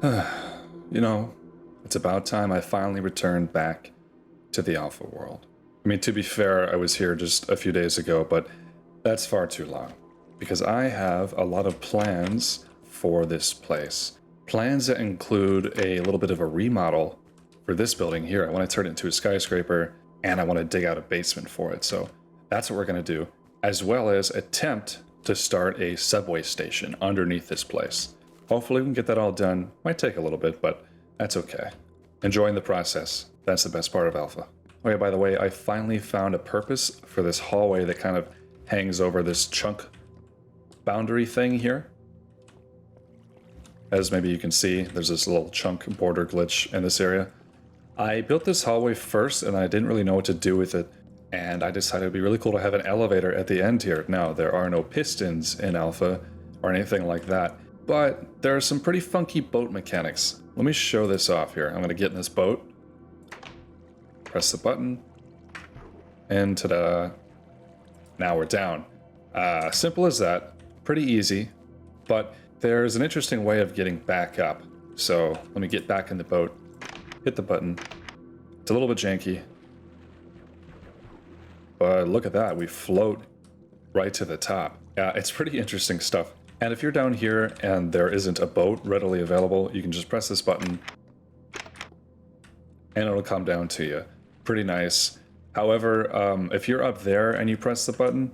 You know, it's about time I finally returned back to the alpha world. I mean, to be fair, I was here just a few days ago, but that's far too long. Because I have a lot of plans for this place. Plans that include a little bit of a remodel for this building here. I want to turn it into a skyscraper, and I want to dig out a basement for it. So that's what we're going to do, as well as attempt to start a subway station underneath this place. Hopefully we can get that all done. Might take a little bit, but that's okay. Enjoying the process. That's the best part of alpha. Oh yeah, by the way, I finally found a purpose for this hallway that kind of hangs over this chunk boundary thing here. As maybe you can see, there's this little chunk border glitch in this area. I built this hallway first and I didn't really know what to do with it. And I decided it'd be really cool to have an elevator at the end here. Now, there are no pistons in alpha or anything like that, but there are some pretty funky boat mechanics. Let me show this off here. I'm going to get in this boat, press the button, and ta-da. Now we're down. Simple as that. Pretty easy, but there's an interesting way of getting back up. So let me get back in the boat, hit the button. It's a little bit janky, but look at that. We float right to the top. It's pretty interesting stuff. And if you're down here and there isn't a boat readily available, you can just press this button and it'll come down to you. Pretty nice. However, if you're up there and you press the button,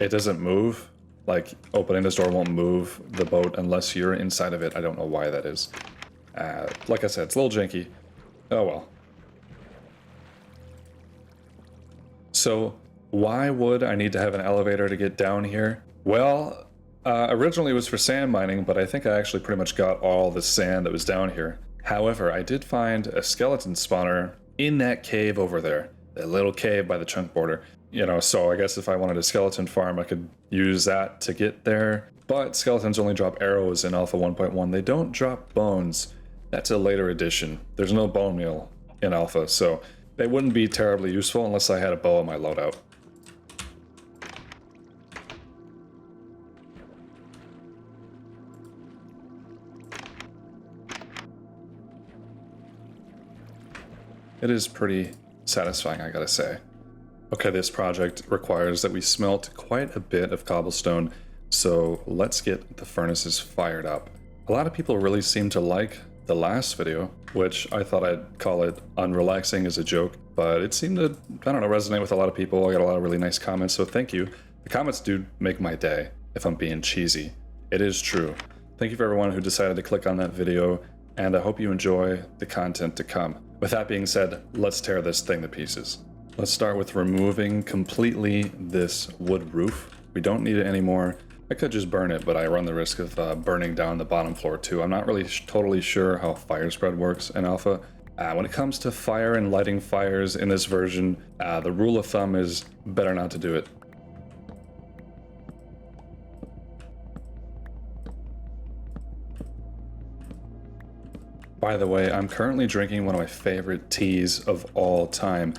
it doesn't move. Like, opening this door won't move the boat unless you're inside of it. I don't know why that is. Like I said, it's a little janky. Oh well. So, why would I need to have an elevator to get down here? Well, originally it was for sand mining, but I think I actually pretty much got all the sand that was down here. However, I did find a skeleton spawner in that cave over there. That little cave by the chunk border. You know, so I guess if I wanted a skeleton farm, I could use that to get there. But skeletons only drop arrows in Alpha 1.1. They don't drop bones. That's a later addition. There's no bone meal in Alpha, so they wouldn't be terribly useful unless I had a bow in my loadout. It is pretty satisfying, I gotta say. Okay, this project requires that we smelt quite a bit of cobblestone, so let's get the furnaces fired up. A lot of people really seem to like the last video, which I thought I'd call it unrelaxing as a joke, but it seemed to, I don't know, resonate with a lot of people. I got a lot of really nice comments, so thank you. The comments do make my day, if I'm being cheesy. It is true. Thank you for everyone who decided to click on that video, and I hope you enjoy the content to come. With that being said, let's tear this thing to pieces. Let's start with removing completely this wood roof. We don't need it anymore. I could just burn it, but I run the risk of burning down the bottom floor too. I'm not really totally sure how fire spread works in alpha. When it comes to fire and lighting fires in this version, the rule of thumb is better not to do it. By the way, I'm currently drinking one of my favorite teas of all time.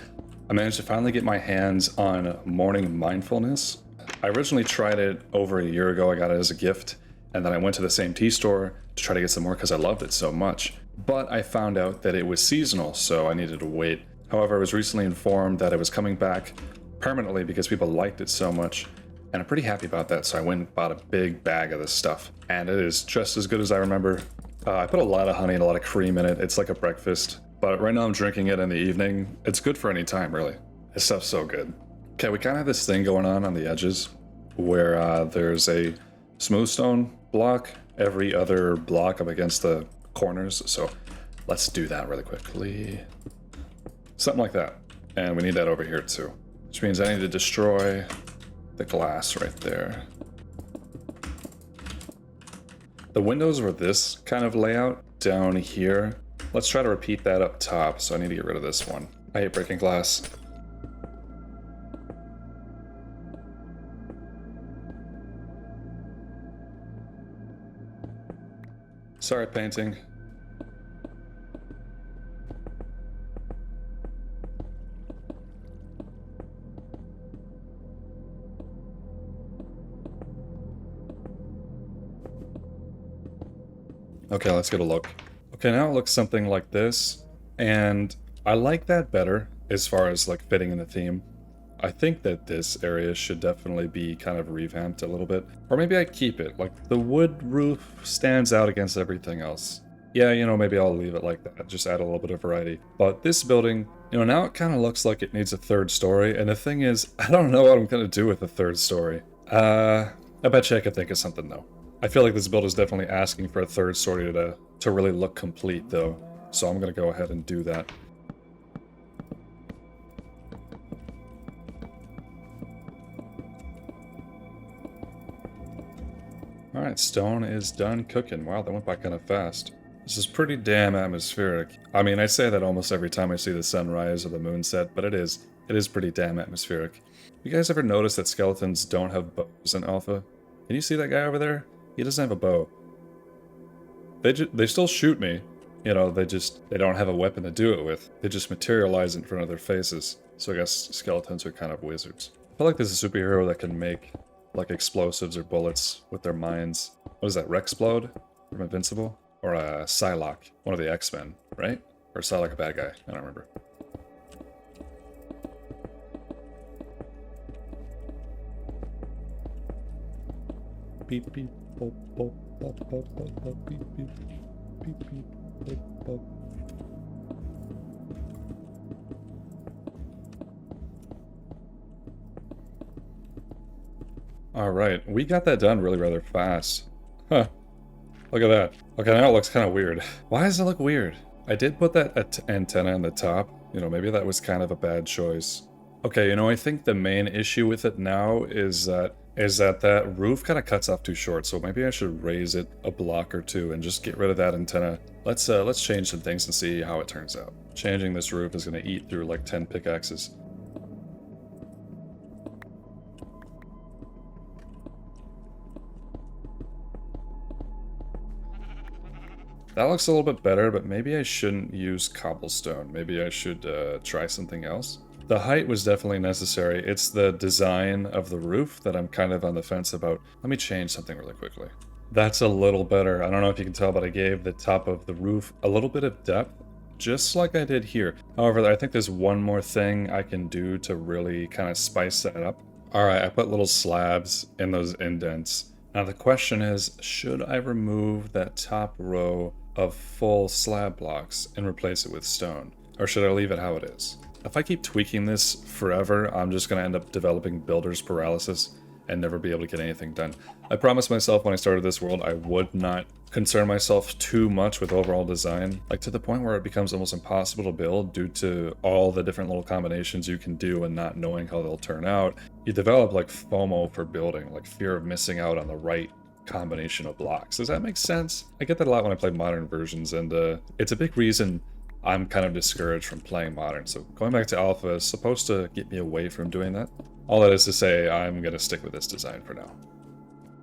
I managed to finally get my hands on Morning Mindfulness. I originally tried it over a year ago. I got it as a gift, and then I went to the same tea store to try to get some more because I loved it so much. But I found out that it was seasonal, so I needed to wait. However, I was recently informed that it was coming back permanently because people liked it so much, and I'm pretty happy about that, so I went and bought a big bag of this stuff. And it is just as good as I remember. I put a lot of honey and a lot of cream in it. It's like a breakfast. But right now I'm drinking it in the evening. It's good for any time, really. This stuff's so good. Okay, we kind of have this thing going on the edges where there's a smooth stone block every other block up against the corners. So let's do that really quickly. Something like that. And we need that over here too. Which means I need to destroy the glass right there. The windows were this kind of layout down here. Let's try to repeat that up top, so I need to get rid of this one. I hate breaking glass. Sorry, painting. Okay, let's get a look. Okay, now it looks something like this, and I like that better as far as like fitting in the theme. I think that this area should definitely be kind of revamped a little bit, or maybe I keep it. Like the wood roof stands out against everything else. Yeah, you know, maybe I'll leave it like that, just add a little bit of variety. But this building, you know, now it kind of looks like it needs a third story, and the thing is, I don't know what I'm gonna do with a third story. I bet you I could think of something though. I feel like this build is definitely asking for a third story to really look complete though, so I'm gonna go ahead and do that. Alright, stone is done cooking. Wow, that went by kind of fast. This is pretty damn atmospheric. I mean, I say that almost every time I see the sunrise or the moon set, but it is pretty damn atmospheric. You guys ever notice that skeletons don't have bows in Alpha? Can you see that guy over there? He doesn't have a bow. They still shoot me. You know, they don't have a weapon to do it with. They just materialize in front of their faces. So I guess skeletons are kind of wizards. I feel like there's a superhero that can make like explosives or bullets with their minds. What is that, Rexplode from Invincible? Or Psylocke, one of the X-Men, right? Or Psylocke a bad guy, I don't remember. Beep beep pop pop pop pop pop pop beep beep beep beep pop pop. Alright, we got that done really rather fast. Huh. Look at that. Okay, now it looks kind of weird. Why does it look weird? I did put that antenna in the top. You know, maybe that was kind of a bad choice. Okay, you know, I think the main issue with it now is that roof kind of cuts off too short, so maybe I should raise it a block or two and just get rid of that antenna. Let's change some things and see how it turns out. Changing this roof is going to eat through like 10 pickaxes. That looks a little bit better, but maybe I shouldn't use cobblestone. Maybe I should try something else. The height was definitely necessary. It's the design of the roof that I'm kind of on the fence about. Let me change something really quickly. That's a little better. I don't know if you can tell, but I gave the top of the roof a little bit of depth, just like I did here. However, I think there's one more thing I can do to really kind of spice that up. All right, I put little slabs in those indents. Now the question is, should I remove that top row of full slab blocks and replace it with stone? Or should I leave it how it is? If I keep tweaking this forever, I'm just going to end up developing builder's paralysis and never be able to get anything done. I promised myself when I started this world I would not concern myself too much with overall design, like to the point where it becomes almost impossible to build due to all the different little combinations you can do and not knowing how they'll turn out. You develop like FOMO for building, like fear of missing out on the right combination of blocks. Does that make sense? I get that a lot when I play modern versions, and it's a big reason I'm kind of discouraged from playing modern. So going back to alpha is supposed to get me away from doing that. All that is to say, I'm going to stick with this design for now.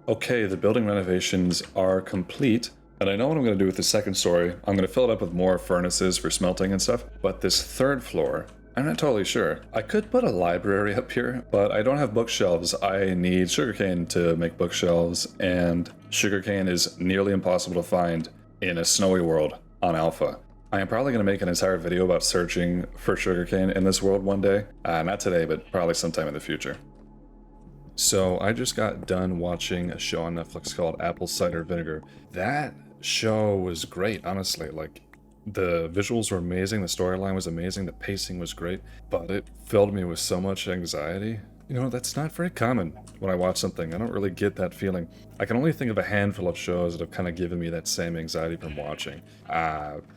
Okay, the building renovations are complete, and I know what I'm going to do with the second story. I'm going to fill it up with more furnaces for smelting and stuff, but this third floor, I'm not totally sure. I could put a library up here, but I don't have bookshelves. I need sugarcane to make bookshelves, and sugarcane is nearly impossible to find in a snowy world on alpha. I am probably going to make an entire video about searching for sugarcane in this world one day. Not today, but probably sometime in the future. So I just got done watching a show on Netflix called Apple Cider Vinegar. That show was great, honestly. Like, the visuals were amazing, the storyline was amazing, the pacing was great, but it filled me with so much anxiety. You know, that's not very common when I watch something. I don't really get that feeling. I can only think of a handful of shows that have kind of given me that same anxiety from watching.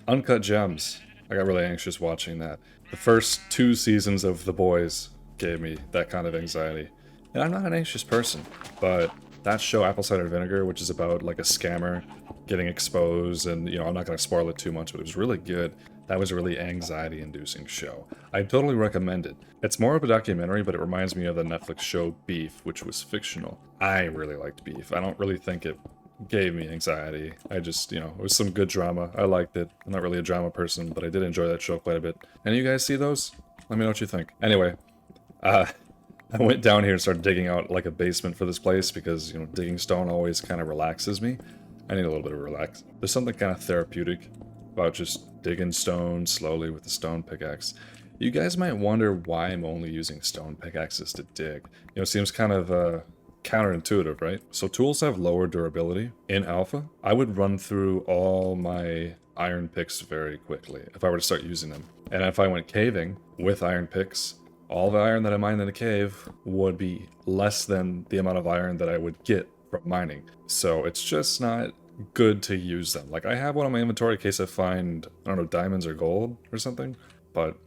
Uncut Gems. I got really anxious watching that. The first 2 seasons of The Boys gave me that kind of anxiety. And I'm not an anxious person, but that show, Apple Cider Vinegar, which is about like a scammer getting exposed, and you know, I'm not going to spoil it too much, but it was really good. That was a really anxiety-inducing show. I totally recommend it. It's more of a documentary, but it reminds me of the Netflix show Beef, which was fictional. I really liked Beef. I don't really think it gave me anxiety. I just, you know, it was some good drama. I liked it. I'm not really a drama person, but I did enjoy that show quite a bit. Any of you guys see those? Let me know what you think. Anyway, I went down here and started digging out like a basement for this place because, you know, digging stone always kind of relaxes me. I need a little bit of relax. There's something kind of therapeutic about just digging stone slowly with the stone pickaxe. You guys might wonder why I'm only using stone pickaxes to dig. You know, it seems kind of counterintuitive, right? So tools have lower durability. In alpha, I would run through all my iron picks very quickly if I were to start using them. And if I went caving with iron picks, all the iron that I mined in a cave would be less than the amount of iron that I would get from mining. So it's just not good to use them. Like, I have one on my inventory in case I find, I don't know, diamonds or gold or something, but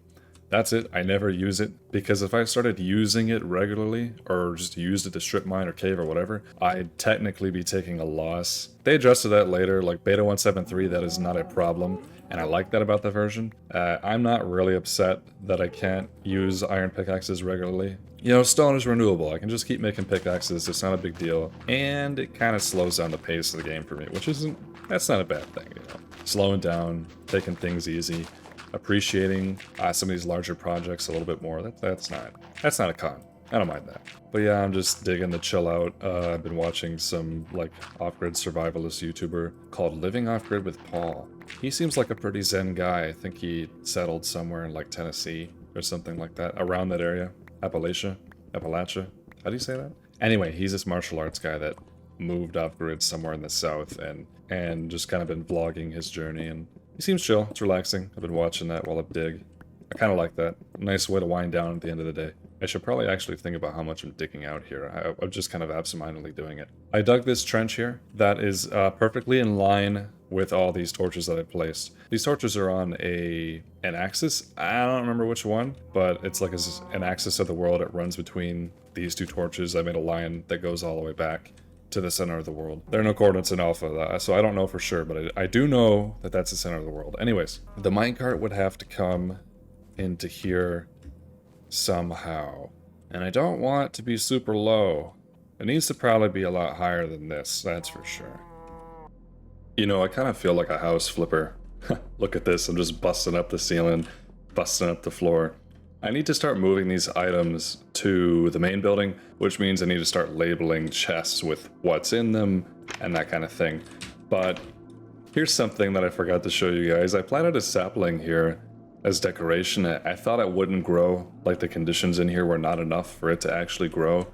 that's it. I never use it, because if I started using it regularly or just used it to strip mine or cave or whatever, I'd technically be taking a loss. They adjusted that later, like beta 1.7.3, that is not a problem, and I like that about the version. I'm not really upset that I can't use iron pickaxes regularly. You know, stone is renewable. I can just keep making pickaxes. It's not a big deal, and it kind of slows down the pace of the game for me, which that's not a bad thing, you know. Slowing down, taking things easy, appreciating some of these larger projects a little bit more. That's not a con. I don't mind that. But yeah, I'm just digging the chill out. I've been watching some like off-grid survivalist YouTuber called Living Off-Grid with Paul. He seems like a pretty zen guy. I think he settled somewhere in like Tennessee or something like that, around that area. Appalachia. How do you say that? Anyway, he's this martial arts guy that moved off-grid somewhere in the south and just kind of been vlogging his journey, and he seems chill. It's relaxing. I've been watching that while I dig. I kind of like that. Nice way to wind down at the end of the day. I should probably actually think about how much I'm digging out here. I'm just kind of absentmindedly doing it. I dug this trench here. That is perfectly in line with all these torches that I placed. These torches are on an axis. I don't remember which one, but it's like an axis of the world. It runs between these two torches. I made a line that goes all the way back to the center of the world. There are no coordinates in alpha, so I don't know for sure, but I do know that that's the center of the world. Anyways, the minecart would have to come into here somehow, and I don't want it to be super low. It needs to probably be a lot higher than this, that's for sure. You know, I kind of feel like a house flipper. Look at this, I'm just busting up the ceiling, busting up the floor. I need to start moving these items to the main building, which means I need to start labeling chests with what's in them and that kind of thing. But here's something that I forgot to show you guys. I planted a sapling here as decoration. I thought it wouldn't grow, like the conditions in here were not enough for it to actually grow.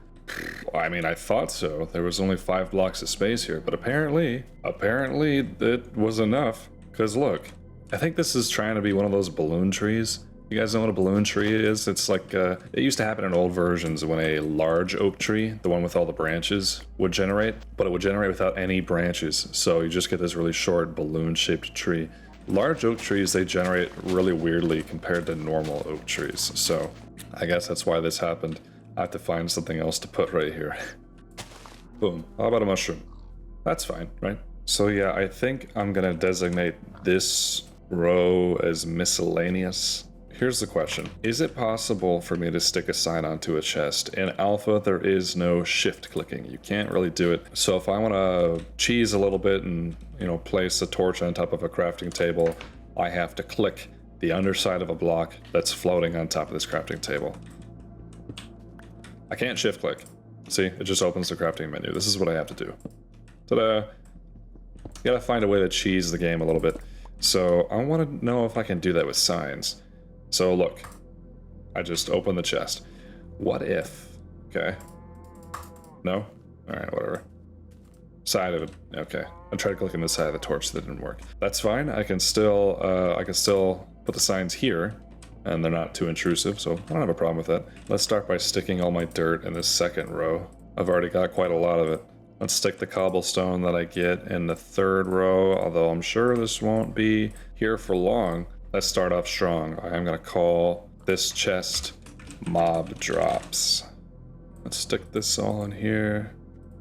I mean, I thought so. There was only 5 blocks of space here, but apparently it was enough. Because look, I think this is trying to be one of those balloon trees. You guys know what a balloon tree is? It's like, it used to happen in old versions when a large oak tree, the one with all the branches, would generate, but it would generate without any branches. So you just get this really short balloon-shaped tree. Large oak trees, they generate really weirdly compared to normal oak trees. So I guess that's why this happened. I have to find something else to put right here. Boom. How about a mushroom? That's fine, right? So yeah, I think I'm gonna designate this row as miscellaneous. Here's the question. Is it possible for me to stick a sign onto a chest? In alpha, there is no shift clicking. You can't really do it. So if I want to cheese a little bit and, you know, place a torch on top of a crafting table, I have to click the underside of a block that's floating on top of this crafting table. I can't shift click. See, it just opens the crafting menu. This is what I have to do. Ta-da! You gotta find a way to cheese the game a little bit. So I want to know if I can do that with signs. So look, I just opened the chest. What if, okay. No? Alright, whatever. Side of it, okay. I tried clicking the side of the torch, that didn't work. That's fine, I can still put the signs here, and they're not too intrusive, so I don't have a problem with that. Let's start by sticking all my dirt in this second row. I've already got quite a lot of it. Let's stick the cobblestone that I get in the third row, although I'm sure this won't be here for long. Let's start off strong. I am going to call this chest Mob Drops. Let's stick this all in here.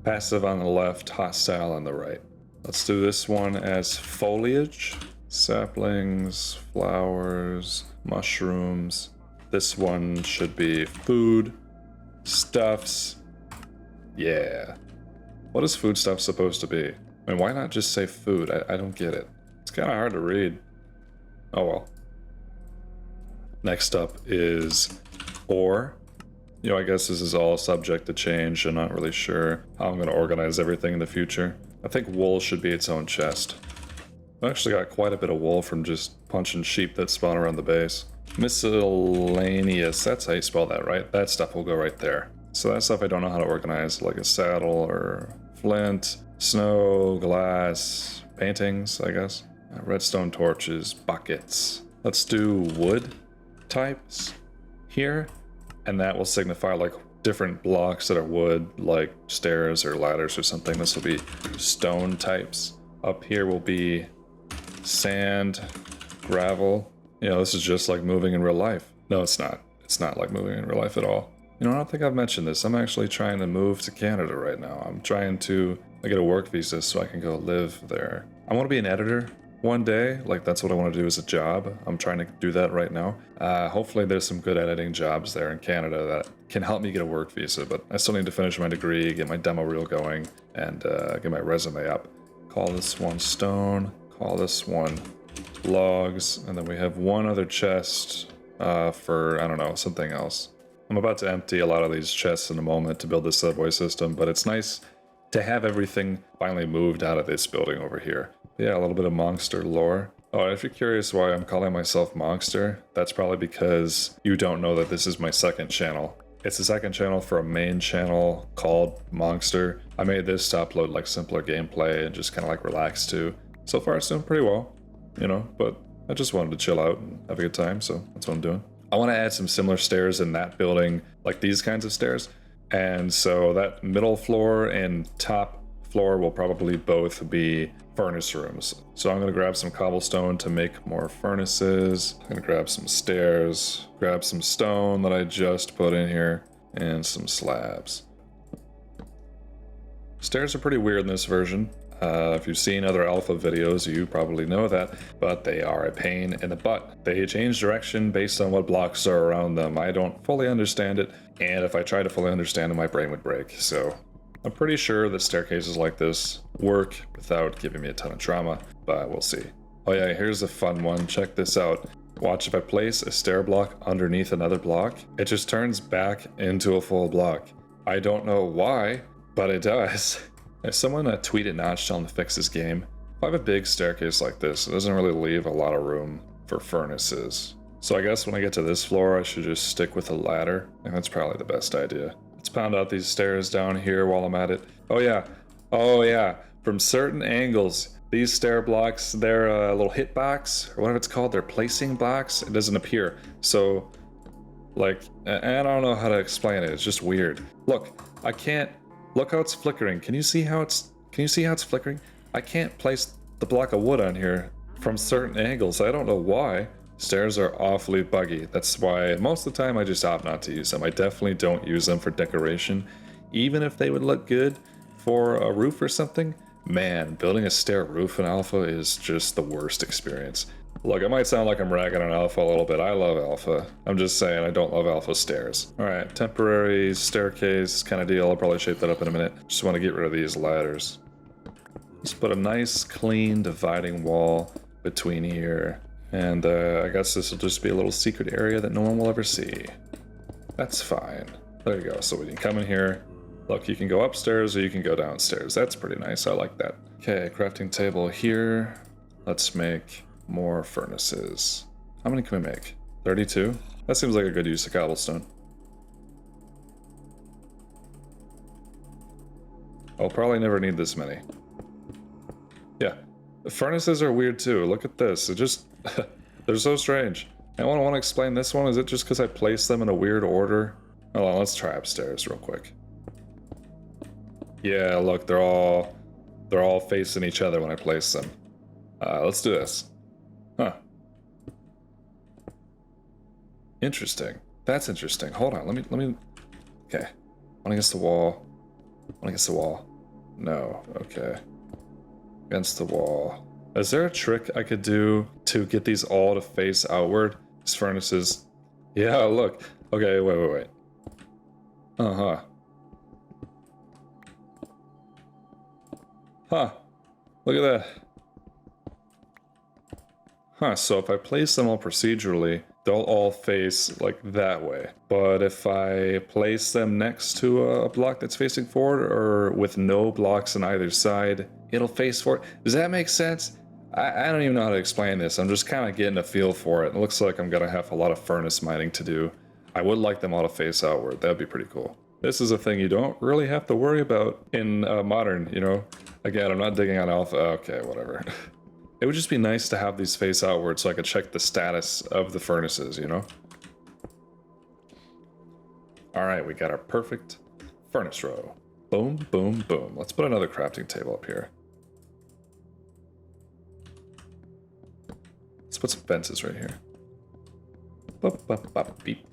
Passive on the left, hostile on the right. Let's do this one as foliage. Saplings, flowers, mushrooms. This one should be food, stuffs. Yeah. What is food stuff supposed to be? I mean, why not just say food? I don't get it. It's kind of hard to read. Oh well. Next up is ore. You know, I guess this is all subject to change. I'm not really sure how I'm going to organize everything in the future. I think wool should be its own chest. I actually got quite a bit of wool from just punching sheep that spawn around the base. Miscellaneous, that's how you spell that, right? That stuff will go right there. So that stuff I don't know how to organize, like a saddle or flint, snow, glass, paintings, I guess. Redstone torches, buckets. Let's do wood types here, and that will signify like different blocks that are wood, like stairs or ladders or something. This will be stone types. Up here will be sand, gravel. You know, this is just like moving in real life. No, it's not. It's not like moving in real life at all. You know, I don't think I've mentioned this. I'm actually trying to move to Canada right now. I'm trying to get a work visa so I can go live there. I want to be an editor one day. Like, that's what I want to do as a job. I'm trying to do that right now. Hopefully there's some good editing jobs there in Canada that can help me get a work visa, but I still need to finish my degree, get my demo reel going, and get my resume up. Call this one stone, call this one logs, and then we have one other chest for, I don't know, something else. I'm about to empty a lot of these chests in a moment to build this subway system, but it's nice to have everything finally moved out of this building over here. Yeah, a little bit of monster lore. Oh, and if you're curious why I'm calling myself Monster, that's probably because you don't know that this is my second channel. It's the second channel for a main channel called Monster. I made this to upload like simpler gameplay and just kind of like relax too. So far it's doing pretty well, you know, but I just wanted to chill out and have a good time, so that's what I'm doing. I want to add some similar stairs in that building, like these kinds of stairs. And so that middle floor and top floor will probably both be furnace rooms. So I'm going to grab some cobblestone to make more furnaces. I'm going to grab some stairs, grab some stone that I just put in here, and some slabs. Stairs are pretty weird in this version. If you've seen other alpha videos, you probably know that, but they are a pain in the butt. They change direction based on what blocks are around them. I don't fully understand it, and if I try to fully understand it, my brain would break. So I'm pretty sure that staircases like this work without giving me a ton of trauma, but we'll see. Oh yeah, here's a fun one. Check this out. Watch, if I place a stair block underneath another block, it just turns back into a full block. I don't know why, but it does. If someone tweet at Notch telling to fix this game, if I have a big staircase like this, it doesn't really leave a lot of room for furnaces. So I guess when I get to this floor, I should just stick with a ladder. I think that's probably the best idea. Let's pound out these stairs down here while I'm at it. Oh yeah, from certain angles, these stair blocks, they're a little hitbox, or whatever it's called, they're placing blocks. It doesn't appear. So, like, I don't know how to explain it, it's just weird. Look, I can't. Look how it's flickering. Can you see how it's flickering? I can't place the block of wood on here from certain angles. I don't know why. Stairs are awfully buggy. That's why most of the time I just opt not to use them. I definitely don't use them for decoration. Even if they would look good for a roof or something, man, building a stair roof in alpha is just the worst experience. Look, it might sound like I'm ragging on alpha a little bit. I love alpha. I'm just saying I don't love alpha stairs. All right, temporary staircase kind of deal. I'll probably shape that up in a minute. Just want to get rid of these ladders. Let's put a nice clean dividing wall between here. And I guess this will just be a little secret area that no one will ever see. That's fine. There you go. So we can come in here. Look, you can go upstairs or you can go downstairs. That's pretty nice. I like that. Okay, crafting table here. Let's make more furnaces. How many can we make? 32? That seems like a good use of cobblestone. I'll probably never need this many. Yeah. The furnaces are weird too. Look at this. It just... they're so strange. I want to explain this one. Is it just because I placed them in a weird order? Hold on, let's try upstairs real quick. Yeah, look, they're all facing each other when I place them. Let's do this. Huh. Interesting. That's interesting. Hold on, let me... Okay. One against the wall. One against the wall. No, okay. Against the wall. Is there a trick I could do to get these all to face outward? These furnaces. Yeah, look. Okay, wait. Uh-huh. Huh. Look at that. Huh, so if I place them all procedurally, they'll all face like that way. But if I place them next to a block that's facing forward or with no blocks on either side, it'll face forward. Does that make sense? I don't even know how to explain this. I'm just kind of getting a feel for it. It looks like I'm going to have a lot of furnace mining to do. I would like them all to face outward. That'd be pretty cool. This is a thing you don't really have to worry about in modern, you know? Again, I'm not digging on alpha. Okay, whatever. It would just be nice to have these face outward so I could check the status of the furnaces, you know? All right, we got our perfect furnace row. Boom, boom, boom. Let's put another crafting table up here. Let's put some fences right here. Bop, bop, bop, beep.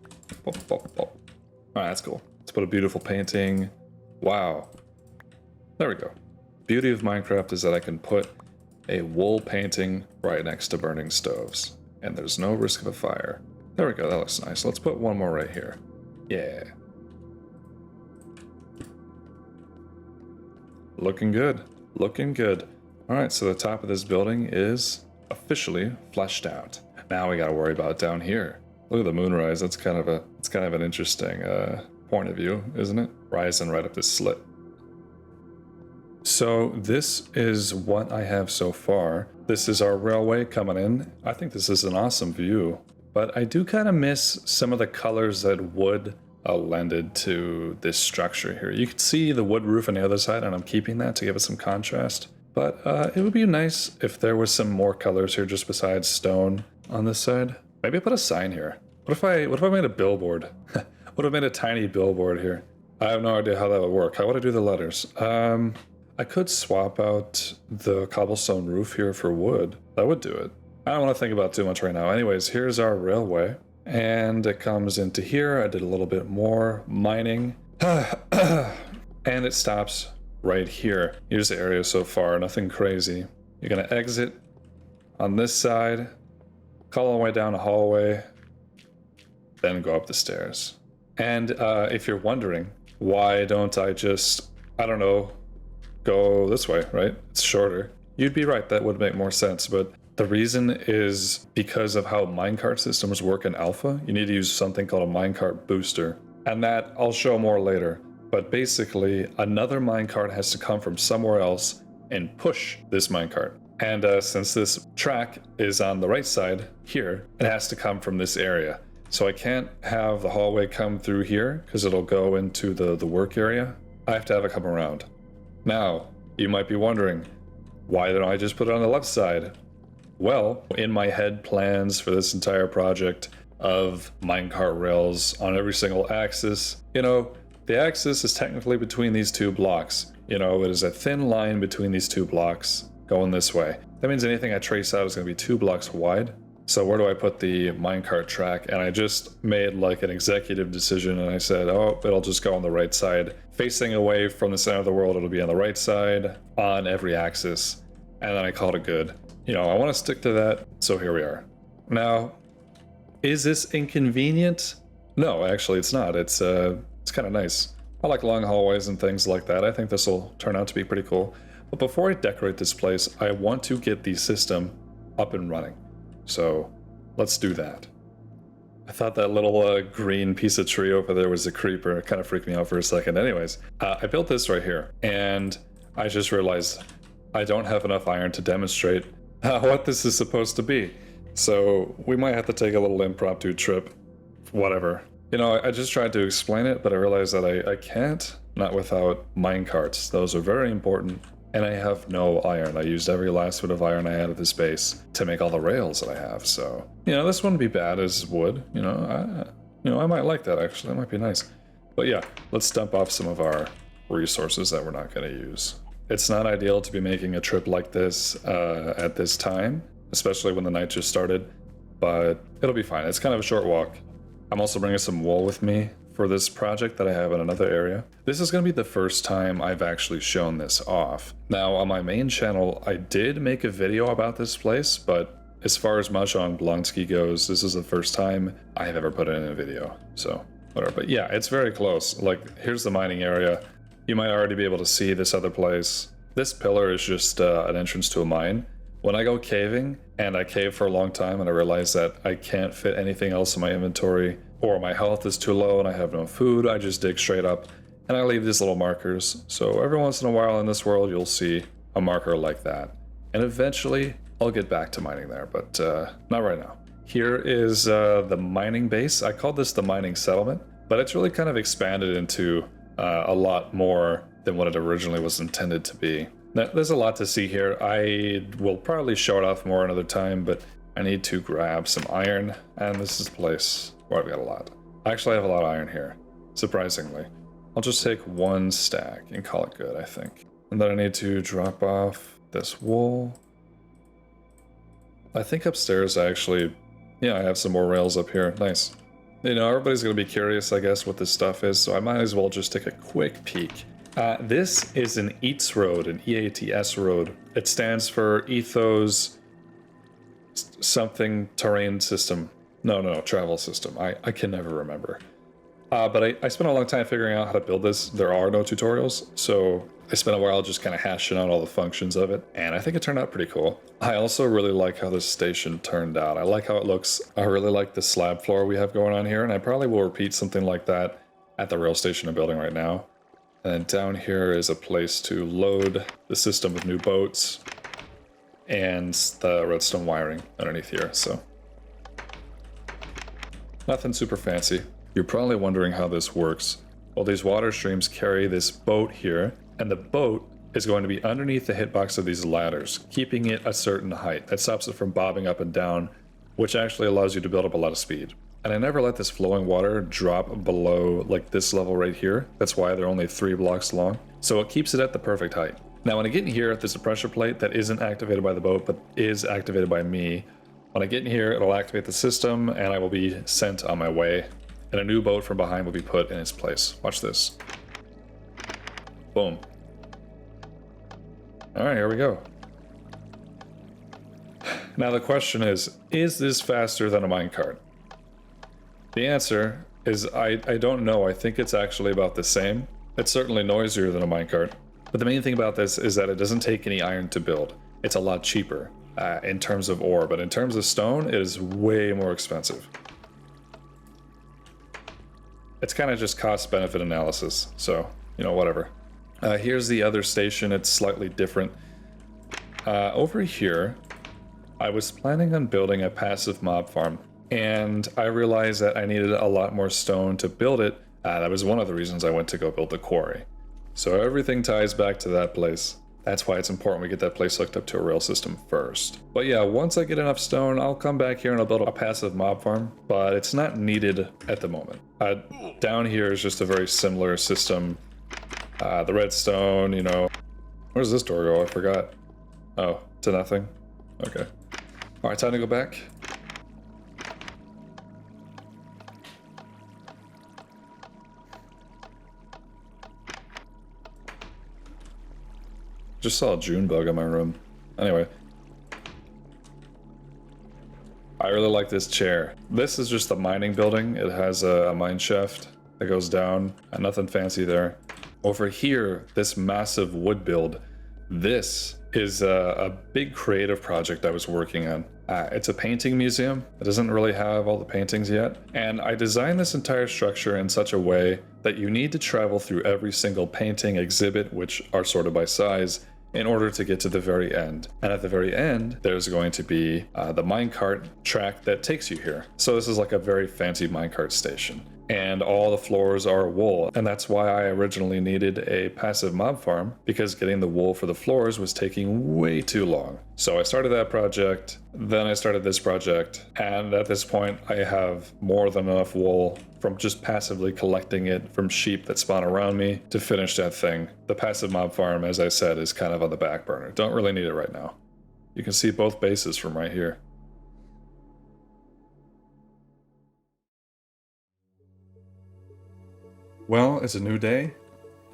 Bop, bop, bop. All right, that's cool. Let's put a beautiful painting. Wow. There we go. Beauty of Minecraft is that I can put a wool painting right next to burning stoves. And there's no risk of a fire. There we go, that looks nice. Let's put one more right here. Yeah. Looking good. Looking good. Alright, so the top of this building is officially fleshed out. Now we gotta worry about down here. Look at the moonrise. That's kind of an interesting point of view, isn't it? Rising right up this slit. So this is what I have so far. This is our railway coming in. I think this is an awesome view, but I do kind of miss some of the colors that would lended to this structure here. You can see the wood roof on the other side, and I'm keeping that to give it some contrast. But it would be nice if there was some more colors here just besides stone on this side. Maybe put a sign here. What if I made a billboard? What if I made a tiny billboard here? I have no idea how that would work. How would I do the letters? I could swap out the cobblestone roof here for wood. That would do it. I don't want to think about too much right now. Anyways, here's our railway. And it comes into here. I did a little bit more mining. And it stops right here. Here's the area so far. Nothing crazy. You're going to exit on this side, call all the way down a hallway, then go up the stairs. And if you're wondering, why don't I just, I don't know, go this way, right? It's shorter. You'd be right. That would make more sense. But the reason is because of how minecart systems work in alpha. You need to use something called a minecart booster. And that I'll show more later. But basically, another minecart has to come from somewhere else and push this minecart. And since this track is on the right side here, it has to come from this area. So I can't have the hallway come through here because it'll go into the work area. I have to have it come around. Now, you might be wondering, why don't I just put it on the left side? Well, in my head plans for this entire project of minecart rails on every single axis, you know, the axis is technically between these two blocks. You know, it is a thin line between these two blocks going this way. That means anything I trace out is going to be 2 blocks wide. So where do I put the minecart track? And I just made like an executive decision and I said, oh, it'll just go on the right side. Facing away from the center of the world, it'll be on the right side on every axis. And then I called it good. You know, I want to stick to that, so here we are. Now, is this inconvenient? No, actually it's not. It's kind of nice. I like long hallways and things like that. I think this will turn out to be pretty cool. But before I decorate this place, I want to get the system up and running. So let's do that. I thought that little green piece of tree over there was a creeper. It kind of freaked me out for a second. Anyways, I built this right here, and I just realized I don't have enough iron to demonstrate what this is supposed to be. So we might have to take a little impromptu trip. Whatever. You know, I just tried to explain it, but I realized that I can't, not without minecarts. Those are very important. And I have no iron. I used every last bit of iron I had at this base to make all the rails that I have. So, you know, this wouldn't be bad as wood. You know, I might like that actually. That might be nice. But yeah, let's dump off some of our resources that we're not going to use. It's not ideal to be making a trip like this at this time, especially when the night just started, but it'll be fine. It's kind of a short walk. I'm also bringing some wool with me for this project that I have in another area. This is going to be the first time I've actually shown this off. Now, on my main channel, I did make a video about this place, but as far as Mahjong Blonsky goes, this is the first time I have ever put it in a video. So, whatever. But yeah, it's very close. Like, here's the mining area. You might already be able to see this other place. This pillar is just an entrance to a mine. When I go caving, and I cave for a long time and I realize that I can't fit anything else in my inventory, or my health is too low and I have no food, I just dig straight up and I leave these little markers. So every once in a while in this world, you'll see a marker like that. And eventually I'll get back to mining there, but not right now. Here is the mining base. I called this the mining settlement, but it's really kind of expanded into a lot more than what it originally was intended to be. Now, there's a lot to see here. I will probably show it off more another time, but I need to grab some iron, and this is the place where I've got a lot. I actually have a lot of iron here, surprisingly. I'll just take 1 stack and call it good, I think. And then I need to drop off this wool. I think upstairs I actually, yeah, I have some more rails up here. Nice. You know, everybody's going to be curious, I guess, what this stuff is, so I might as well just take a quick peek. This is an EATS road, an EATS road. It stands for Ethos something terrain system. No, travel system. I can never remember. But I spent a long time figuring out how to build this. There are no tutorials, so I spent a while just kind of hashing out all the functions of it, and I think it turned out pretty cool. I also really like how this station turned out. I like how it looks. I really like the slab floor we have going on here, and I probably will repeat something like that at the rail station I'm building right now. And then down here is a place to load the system with new boats and the redstone wiring underneath here, so nothing super fancy. You're probably wondering how this works. Well, these water streams carry this boat here, and the boat is going to be underneath the hitbox of these ladders, keeping it a certain height. That stops it from bobbing up and down, which actually allows you to build up a lot of speed. And I never let this flowing water drop below like this level right here. That's why they're only 3 blocks long. So it keeps it at the perfect height. Now when I get in here, there's a pressure plate that isn't activated by the boat, but is activated by me. When I get in here, it'll activate the system and I will be sent on my way. And a new boat from behind will be put in its place. Watch this. Boom. All right, here we go. Now the question is this faster than a minecart? The answer is I don't know. I think it's actually about the same. It's certainly noisier than a minecart. But the main thing about this is that it doesn't take any iron to build. It's a lot cheaper in terms of ore, but in terms of stone, it is way more expensive. It's kind of just cost-benefit analysis, so, you know, whatever. Here's the other station. It's slightly different. Over here, I was planning on building a passive mob farm, and I realized that I needed a lot more stone to build it. That was one of the reasons I went to go build the quarry. So everything ties back to that place. That's why it's important we get that place hooked up to a rail system first. But yeah, once I get enough stone, I'll come back here and I'll build a passive mob farm, but it's not needed at the moment. Down here is just a very similar system. The redstone, you know. Where's this door go? I forgot. Oh, to nothing? Okay. All right, time to go back. Just saw a June bug in my room. Anyway. I really like this chair. This is just a mining building. It has a mine shaft that goes down, and nothing fancy there. Over here, this massive wood build. This is a big creative project I was working on. It's a painting museum. It doesn't really have all the paintings yet. And I designed this entire structure in such a way that you need to travel through every single painting exhibit, which are sorted by size, in order to get to the very end. And at the very end, there's going to be the minecart track that takes you here. So this is like a very fancy minecart station. And all the floors are wool, and that's why I originally needed a passive mob farm, because getting the wool for the floors was taking way too long. So I started that project, then I started this project, and at this point I have more than enough wool from just passively collecting it from sheep that spawn around me to finish that thing. The passive mob farm, as I said, is kind of on the back burner. Don't really need it right now. You can see both bases from right here. Well, it's a new day,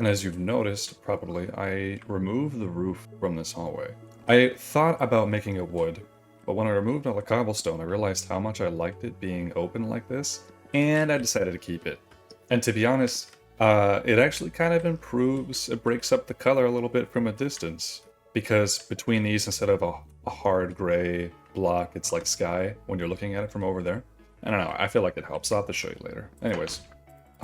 and as you've noticed, probably, I removed the roof from this hallway. I thought about making it wood, but when I removed all the cobblestone, I realized how much I liked it being open like this, and I decided to keep it. And to be honest, it actually kind of improves, it breaks up the color a little bit from a distance, because between these, instead of a hard gray block, it's like sky when you're looking at it from over there. I don't know, I feel like it helps. I'll have to show you later. Anyways.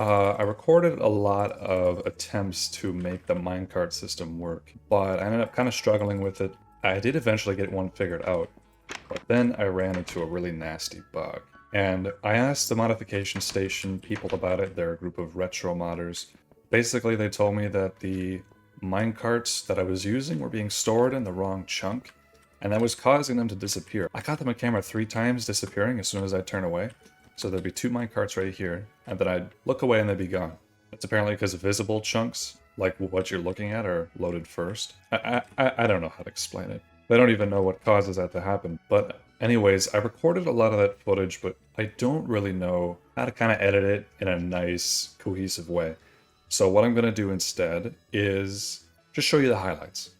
I recorded a lot of attempts to make the minecart system work, but I ended up kind of struggling with it. I did eventually get one figured out, but then I ran into a really nasty bug. And I asked the modification station people about it. They're a group of retro modders. Basically, they told me that the minecarts that I was using were being stored in the wrong chunk, and that was causing them to disappear. I caught them on camera 3 times disappearing as soon as I turn away. So there'd be 2 minecarts right here, and then I'd look away and they'd be gone. It's apparently because visible chunks, like what you're looking at, are loaded first. I don't know how to explain it. They don't even know what causes that to happen. But anyways, I recorded a lot of that footage, but I don't really know how to kind of edit it in a nice, cohesive way. So what I'm going to do instead is just show you the highlights.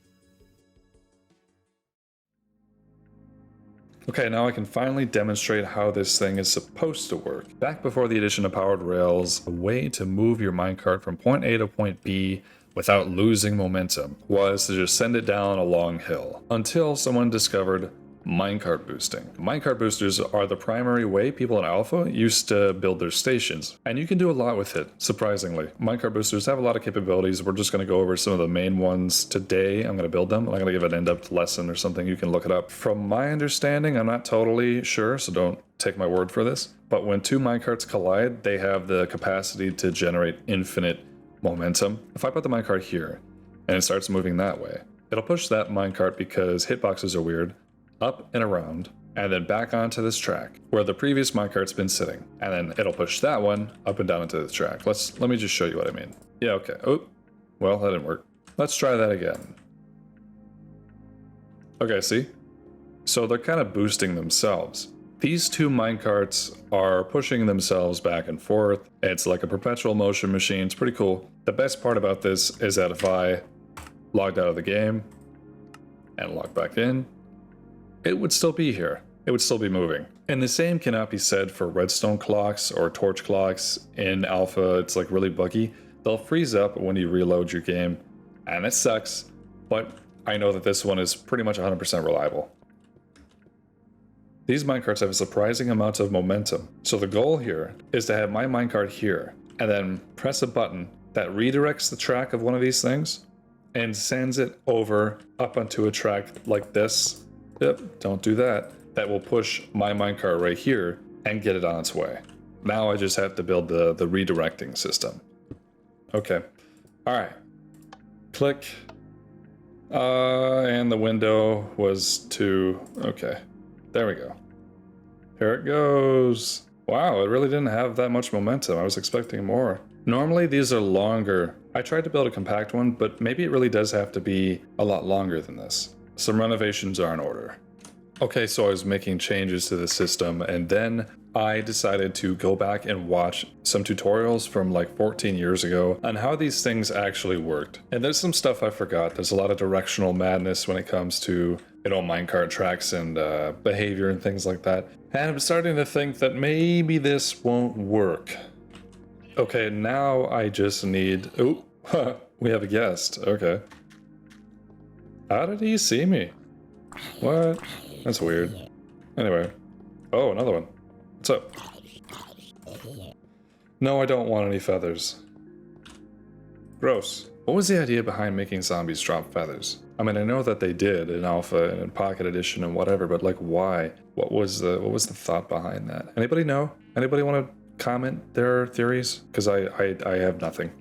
Okay, now I can finally demonstrate how this thing is supposed to work. Back before the addition of powered rails, a way to move your minecart from point A to point B without losing momentum was to just send it down a long hill, until someone discovered minecart boosting. Minecart boosters are the primary way people in alpha used to build their stations, and you can do a lot with it, surprisingly. Minecart boosters have a lot of capabilities. We're just going to go over some of the main ones today. I'm going to build them. I'm going to give an in-depth lesson or something. You can look it up. From my understanding, I'm not totally sure, so don't take my word for this, but when 2 minecarts collide, they have the capacity to generate infinite momentum. If I put the minecart here and it starts moving that way, it'll push that minecart, because hitboxes are weird, up and around, and then back onto this track where the previous minecart's been sitting, and then it'll push that one up and down into the track. Let me just show you what I mean. Yeah, okay. Oh, well, that didn't work. Let's try that again. Okay, see? So they're kind of boosting themselves. These 2 minecarts are pushing themselves back and forth. It's like a perpetual motion machine. It's pretty cool. The best part about this is that if I logged out of the game and logged back in, it would still be here. It would still be moving. And the same cannot be said for redstone clocks or torch clocks. In alpha, it's like really buggy. They'll freeze up when you reload your game, and it sucks, but I know that this one is pretty much 100% reliable. These minecarts have a surprising amount of momentum. So the goal here is to have my minecart here, and then press a button that redirects the track of one of these things and sends it over up onto a track like this. Yep, don't do that. That will push my minecart right here and get it on its way. Now I just have to build the redirecting system. Okay. All right. Click. And the window was to... Okay. There we go. Here it goes. Wow, it really didn't have that much momentum. I was expecting more. Normally these are longer. I tried to build a compact one, but maybe it really does have to be a lot longer than this. Some renovations are in order. Okay, so I was making changes to the system, and then I decided to go back and watch some tutorials from like 14 years ago on how these things actually worked. And there's some stuff I forgot. There's a lot of directional madness when it comes to, minecart tracks and behavior and things like that. And I'm starting to think that maybe this won't work. Okay, now I just need... Oh, we have a guest. Okay. How did he see me? What? That's weird. Anyway. Oh, another one. What's up? No, I don't want any feathers. Gross. What was the idea behind making zombies drop feathers? I mean, I know that they did in Alpha and in Pocket Edition and whatever, but like, why? What was the thought behind that? Anybody know? Anybody want to comment their theories? Because I have nothing.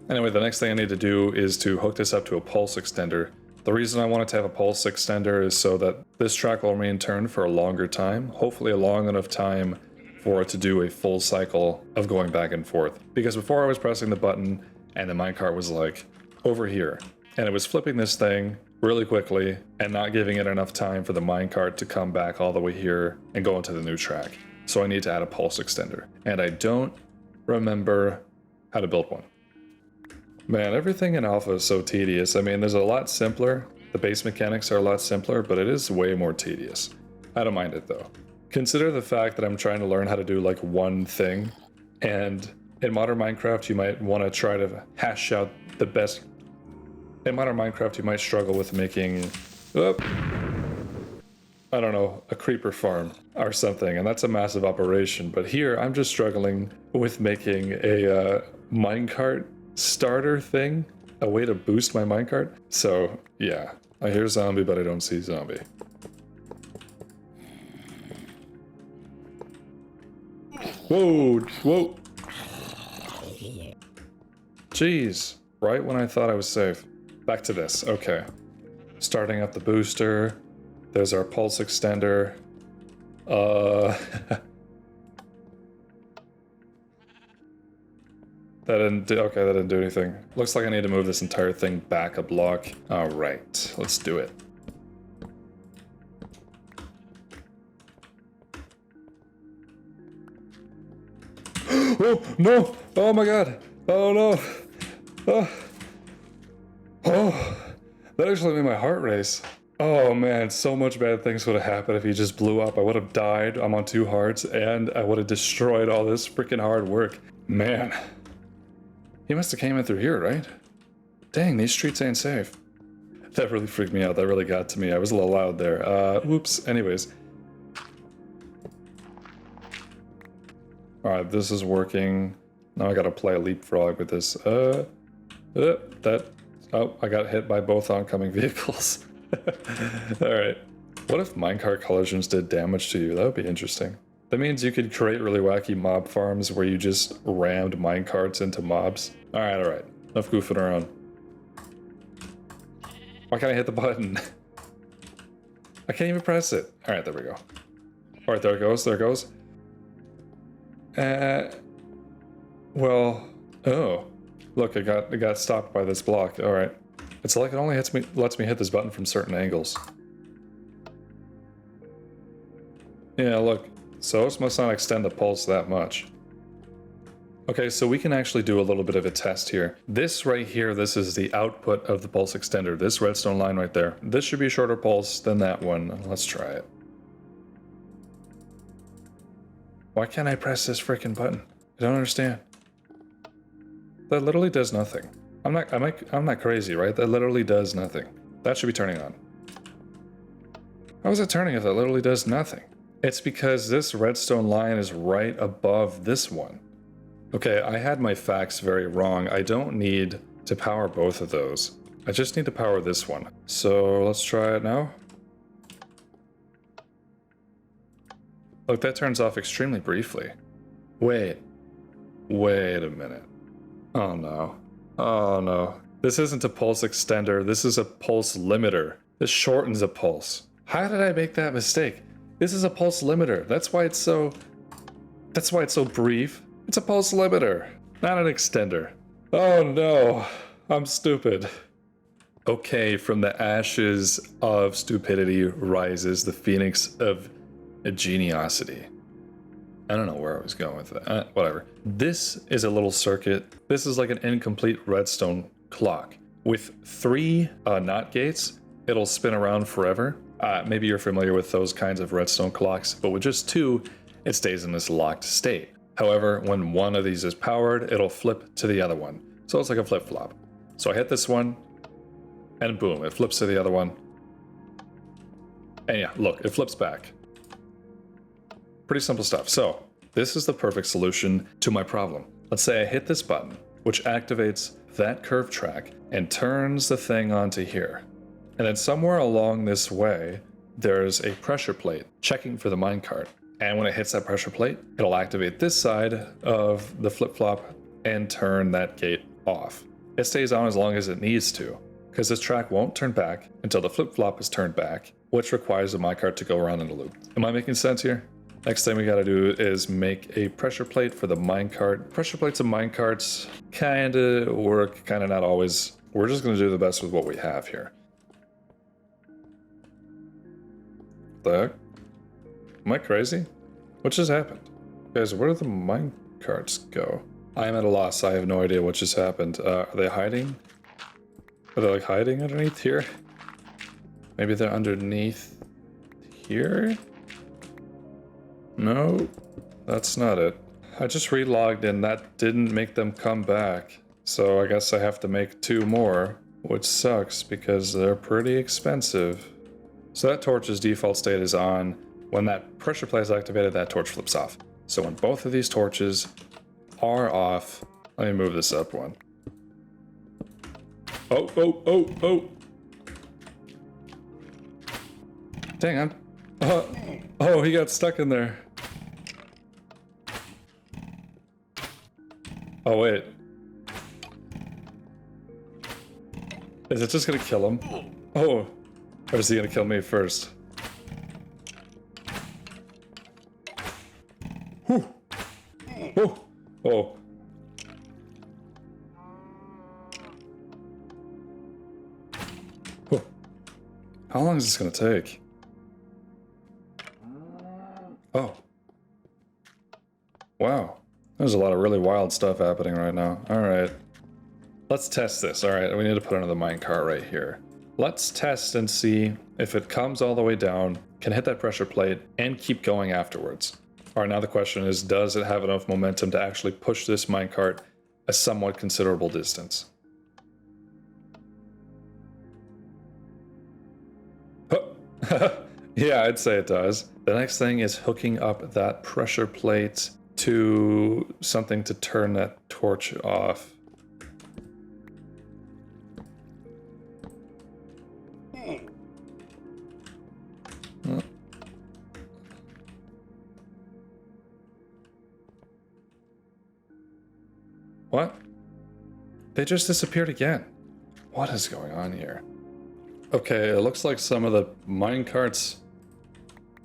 Anyway, the next thing I need to do is to hook this up to a pulse extender. The reason I wanted to have a pulse extender is so that this track will remain turned for a longer time, hopefully a long enough time for it to do a full cycle of going back and forth. Because before I was pressing the button and the minecart was like over here, and it was flipping this thing really quickly and not giving it enough time for the minecart to come back all the way here and go into the new track. So I need to add a pulse extender, and I don't remember how to build one. Man, everything in Alpha is so tedious. I mean, there's a lot simpler. The base mechanics are a lot simpler, but it is way more tedious. I don't mind it though. Consider the fact that I'm trying to learn how to do like one thing, and in modern Minecraft you might want to try to hash out the best. In modern Minecraft you might struggle with making, I don't know, a creeper farm or something, and that's a massive operation. But here I'm just struggling with making a minecart starter thing, a way to boost my minecart. So yeah, I hear zombie, but I don't see zombie. Whoa, whoa. Jeez, right when I thought I was safe. Back to this, okay. Starting up the booster. There's our pulse extender. That didn't do, okay, that didn't do anything. Looks like I need to move this entire thing back a block. All right, let's do it. Oh, no! Oh my god! Oh no! Oh, that actually made my heart race. Oh man, so much bad things would have happened if he just blew up. I would have died, I'm on 2 hearts, and I would have destroyed all this freaking hard work. Man. He must have came in through here, right? Dang, these streets ain't safe. That really freaked me out, that really got to me. I was a little loud there. Whoops, anyways. Alright, this is working. Now I gotta play a leapfrog with this. Oh, I got hit by both oncoming vehicles. Alright. What if minecart collisions did damage to you? That would be interesting. That means you could create really wacky mob farms where you just rammed minecarts into mobs. Alright. Enough goofing around. Why can't I hit the button? I can't even press it. Alright, there we go. Alright, there it goes, there it goes. Well, oh. Look, it got stopped by this block. Alright. It's like it only lets me hit this button from certain angles. Yeah, look. So this must not extend the pulse that much. Okay, so we can actually do a little bit of a test here. This right here, this is the output of the pulse extender. This redstone line right there. This should be a shorter pulse than that one. Let's try it. Why can't I press this freaking button? I don't understand. That literally does nothing. I'm not crazy, right? That literally does nothing. That should be turning on. How is it turning if that literally does nothing? It's because this redstone line is right above this one. Okay, I had my facts very wrong. I don't need to power both of those. I just need to power this one. So let's try it now. Look, that turns off extremely briefly. Wait a minute. Oh no. Oh no. This isn't a pulse extender, this is a pulse limiter. This shortens a pulse. How did I make that mistake? This is a pulse limiter. That's why it's so brief. It's a pulse limiter, not an extender. Oh no, I'm stupid. Okay, from the ashes of stupidity rises the phoenix of geniosity. I don't know where I was going with that. Whatever. This is a little circuit. This is like an incomplete redstone clock. With 3 NOT gates, it'll spin around forever. Maybe you're familiar with those kinds of redstone clocks, but with just 2, it stays in this locked state. However, when one of these is powered, it'll flip to the other one. So it's like a flip-flop. So I hit this one, and boom, it flips to the other one. And yeah, look, it flips back. Pretty simple stuff. So this is the perfect solution to my problem. Let's say I hit this button, which activates that curve track and turns the thing onto here. And then somewhere along this way, there's a pressure plate checking for the minecart. And when it hits that pressure plate, it'll activate this side of the flip-flop and turn that gate off. It stays on as long as it needs to, because this track won't turn back until the flip-flop is turned back, which requires the minecart to go around in a loop. Am I making sense here? Next thing we gotta do is make a pressure plate for the minecart. Pressure plates and minecarts kinda work, kinda not always. We're just gonna do the best with what we have here. What the heck? Am I crazy? What just happened? Guys, where did the minecarts go? I am at a loss. I have no idea what just happened. Are they hiding? Are they like hiding underneath here? Maybe they're underneath here? No, that's not it. I just relogged and that didn't make them come back. So I guess I have to make 2 more, which sucks because they're pretty expensive. So that torch's default state is on. When that pressure plate is activated, that torch flips off. So when both of these torches are off, Let me move this up one. Oh, oh, oh, oh! Dang on. Oh, he got stuck in there. Oh, wait. Is it just gonna kill him? Oh! Or is he gonna kill me first? Whew! Oh! Oh! Whew. How long is this gonna take? Oh. Wow. There's a lot of really wild stuff happening right now. Alright. Let's test this. Alright, we need to put another minecart right here. Let's test and see if it comes all the way down, can hit that pressure plate, and keep going afterwards. Alright, now the question is, does it have enough momentum to actually push this minecart a somewhat considerable distance? Yeah, I'd say it does. The next thing is hooking up that pressure plate to something to turn that torch off. What? They just disappeared again. What is going on here? Okay, it looks like some of the minecarts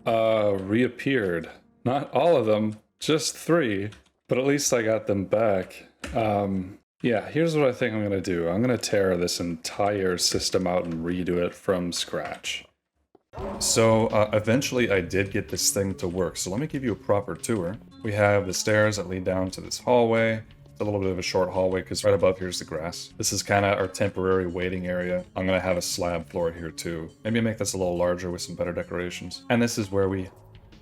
reappeared. Not all of them, just 3, but at least I got them back. Yeah, here's what I think I'm gonna do. I'm gonna tear this entire system out and redo it from scratch. So eventually I did get this thing to work, so let me give you a proper tour. We have the stairs that lead down to this hallway. It's a little bit of a short hallway because right above here's the grass. This is kind of our temporary waiting area. I'm going to have a slab floor here too. Maybe make this a little larger with some better decorations. And this is where we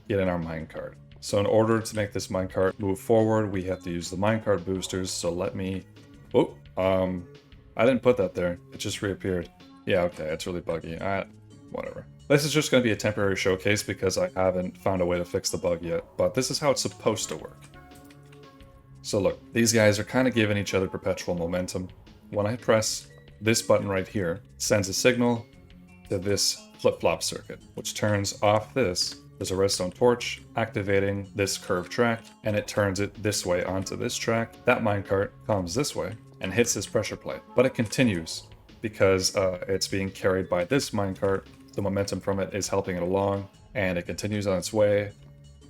get in our minecart. So in order to make this minecart move forward, we have to use the minecart boosters. So let me... Oh, I didn't put that there. It just reappeared. Yeah, okay, it's really buggy. Whatever. This is just going to be a temporary showcase because I haven't found a way to fix the bug yet. But this is how it's supposed to work. So look, these guys are kind of giving each other perpetual momentum. When I press this button right here, it sends a signal to this flip-flop circuit, which turns off this. There's a redstone torch activating this curved track, and it turns it this way onto this track. That minecart comes this way and hits this pressure plate. But it continues because it's being carried by this minecart. The momentum from it is helping it along, and it continues on its way.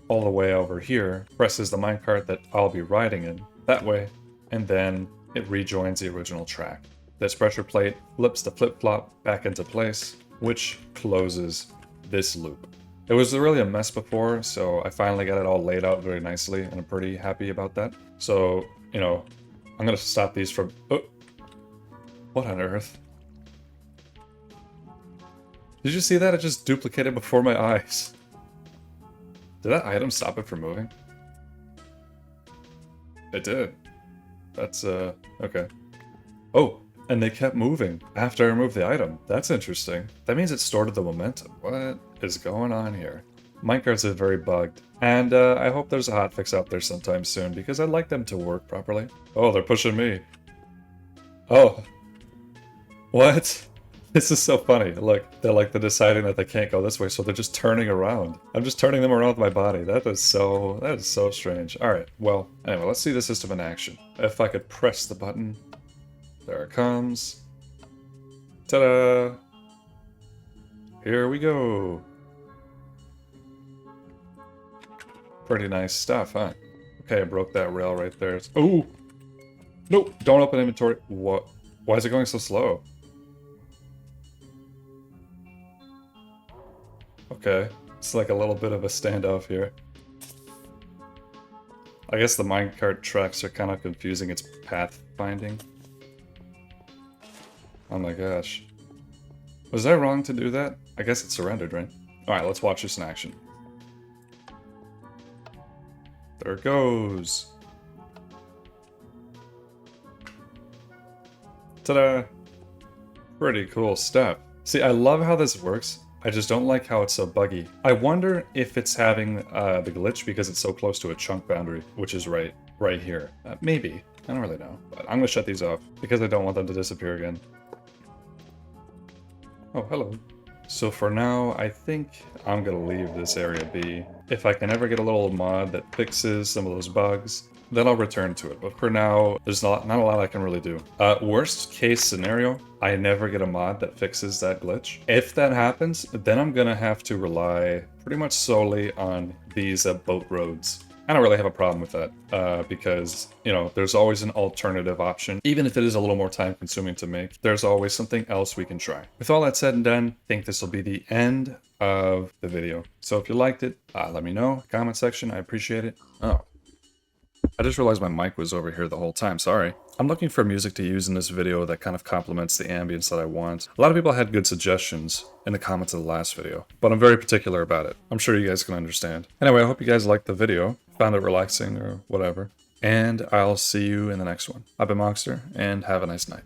All the way over here, presses the minecart that I'll be riding in that way, and then it rejoins the original track. This pressure plate flips the flip-flop back into place, which closes this loop. It was really a mess before, so I finally got it all laid out very nicely, and I'm pretty happy about that. So, you know, I'm gonna stop these from... Oh! What on earth? Did you see that? It just duplicated before my eyes. Did that item stop it from moving? It did. That's, okay. Oh, and they kept moving after I removed the item. That's interesting. That means it stored the momentum. What is going on here? Minecarts are very bugged. And, I hope there's a hotfix out there sometime soon, because I'd like them to work properly. Oh, they're pushing me. Oh. What? This is so funny. Look, they're deciding that they can't go this way, so they're just turning around. I'm just turning them around with my body. That is so strange. Alright, well, anyway, let's see the system in action. If I could press the button. There it comes. Ta-da! Here we go. Pretty nice stuff, huh? Okay, I broke that rail right there. Oh! Nope, don't open inventory. What? Why is it going so slow? Okay, it's like a little bit of a standoff here. I guess the minecart tracks are kind of confusing its path finding. Oh my gosh. Was I wrong to do that? I guess it surrendered, right? Alright, let's watch this in action. There it goes. Ta-da! Pretty cool stuff. See, I love how this works. I just don't like how it's so buggy. I wonder if it's having the glitch because it's so close to a chunk boundary, which is right here. Maybe. I don't really know, but I'm gonna shut these off because I don't want them to disappear again. Oh, hello. So for now, I think I'm gonna leave this area be. If I can ever get a little mod that fixes some of those bugs, then I'll return to it. But for now, there's not a lot I can really do. Worst case scenario, I never get a mod that fixes that glitch. If that happens, then I'm gonna have to rely pretty much solely on these boat roads. I don't really have a problem with that because, you know, there's always an alternative option. Even if it is a little more time consuming to make, there's always something else we can try. With all that said and done, I think this will be the end of the video. So if you liked it, let me know. Comment section, I appreciate it. Oh, I just realized my mic was over here the whole time, sorry. I'm looking for music to use in this video that kind of complements the ambience that I want. A lot of people had good suggestions in the comments of the last video, but I'm very particular about it. I'm sure you guys can understand. Anyway, I hope you guys liked the video, found it relaxing or whatever, and I'll see you in the next one. I've been Monster, and have a nice night.